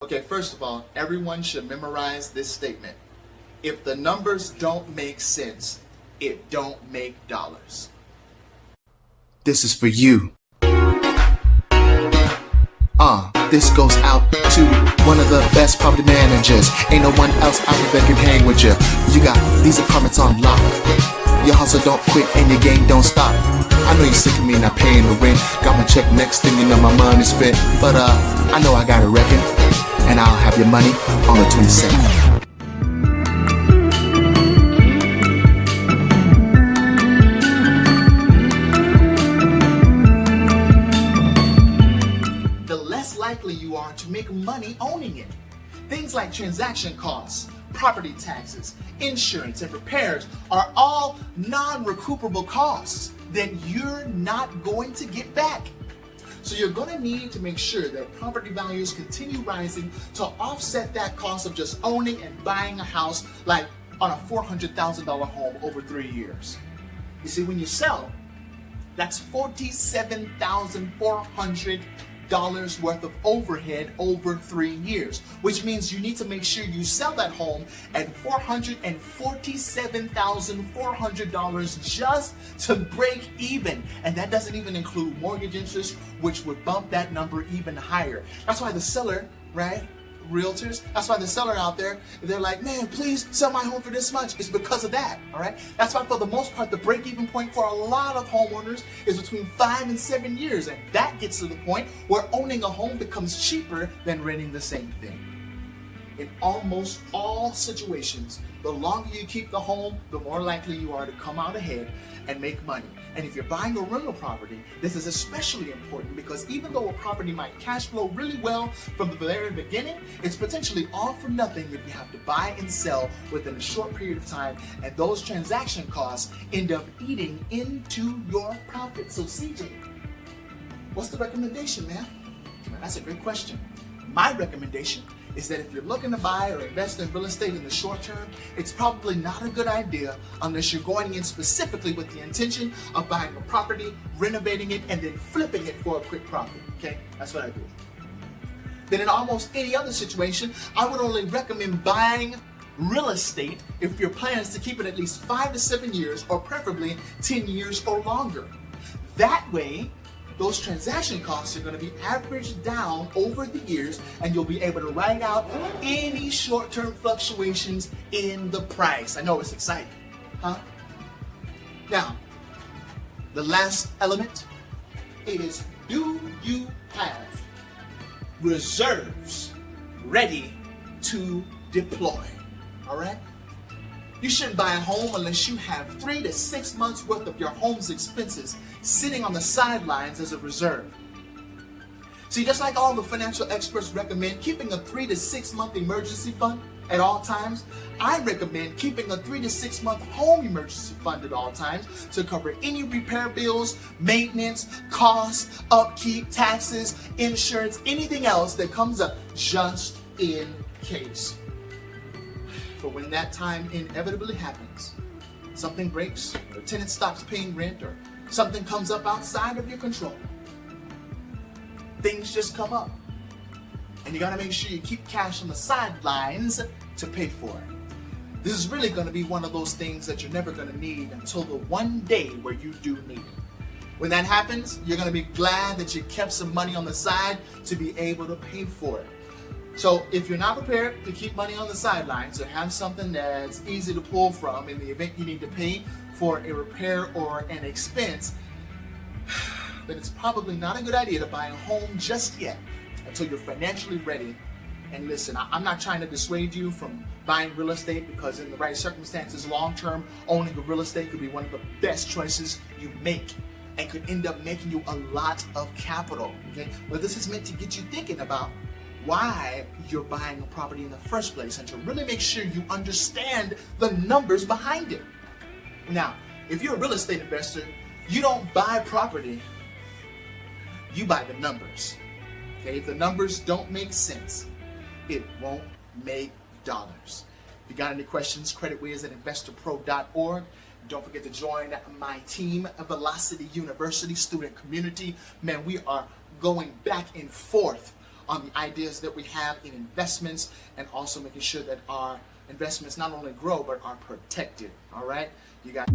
Okay, first of all, everyone should memorize this statement. If the numbers don't make sense, it don't make dollars. This is for you. This goes out to one of the best property managers. Ain't no one else out there that can hang with you. You got these apartments on lock. Your hustle don't quit and your game don't stop. I know you're sick of me not paying the rent. Got my check next thing you know my money spent. But I know I got a reckon, and I'll have your money on the 22nd. Likely you are to make money owning it. Things like transaction costs, property taxes, insurance, and repairs are all non-recuperable costs that you're not going to get back. So you're going to need to make sure that property values continue rising to offset that cost of just owning and buying a house, like on a $400,000 home over 3 years. You see, when you sell, that's $47,400 worth of overhead over 3 years, which means you need to make sure you sell that home at $447,400 just to break even. And that doesn't even include mortgage interest, which would bump that number even higher. That's why the seller, right? Realtors, that's why the seller out there, they're like, man, please sell my home for this much. It's because of that, all right? That's why for the most part, the break-even point for a lot of homeowners is between 5 and 7 years. And that gets to the point where owning a home becomes cheaper than renting the same thing. In almost all situations, the longer you keep the home, the more likely you are to come out ahead and make money. And if you're buying a rental property, this is especially important because even though a property might cash flow really well from the very beginning, it's potentially all for nothing if you have to buy and sell within a short period of time, and those transaction costs end up eating into your profit. So CJ, what's the recommendation, man? That's a great question. My recommendation is that if you're looking to buy or invest in real estate in the short term, it's probably not a good idea unless you're going in specifically with the intention of buying a property, renovating it, and then flipping it for a quick profit, okay? That's what I do. Then in almost any other situation, I would only recommend buying real estate if your plan is to keep it at least 5 to 7 years, or preferably 10 years or longer. That way, those transaction costs are going to be averaged down over the years, and you'll be able to ride out any short-term fluctuations in the price. I know it's exciting, huh? Now, the last element is, do you have reserves ready to deploy? All right? You shouldn't buy a home unless you have 3 to 6 months worth of your home's expenses sitting on the sidelines as a reserve. See, just like all the financial experts recommend keeping a 3 to 6 month emergency fund at all times, I recommend keeping a 3 to 6 month home emergency fund at all times to cover any repair bills, maintenance, costs, upkeep, taxes, insurance, anything else that comes up just in case. For when that time inevitably happens, something breaks, or a tenant stops paying rent, or something comes up outside of your control. Things just come up. And you gotta make sure you keep cash on the sidelines to pay for it. This is really gonna be one of those things that you're never gonna need until the one day where you do need it. When that happens, you're gonna be glad that you kept some money on the side to be able to pay for it. So if you're not prepared to keep money on the sidelines or have something that's easy to pull from in the event you need to pay for a repair or an expense, then it's probably not a good idea to buy a home just yet until you're financially ready. And listen, I'm not trying to dissuade you from buying real estate, because in the right circumstances, long-term owning of real estate could be one of the best choices you make and could end up making you a lot of capital, okay? But this is meant to get you thinking about why you're buying a property in the first place and to really make sure you understand the numbers behind it. Now, if you're a real estate investor, you don't buy property, you buy the numbers. Okay, if the numbers don't make sense, it won't make dollars. If you got any questions, creditwiz@investorpro.org. Don't forget to join my team, Velocity University student community. Man, we are going back and forth on the ideas that we have in investments, and also making sure that our investments not only grow but are protected. All right, you got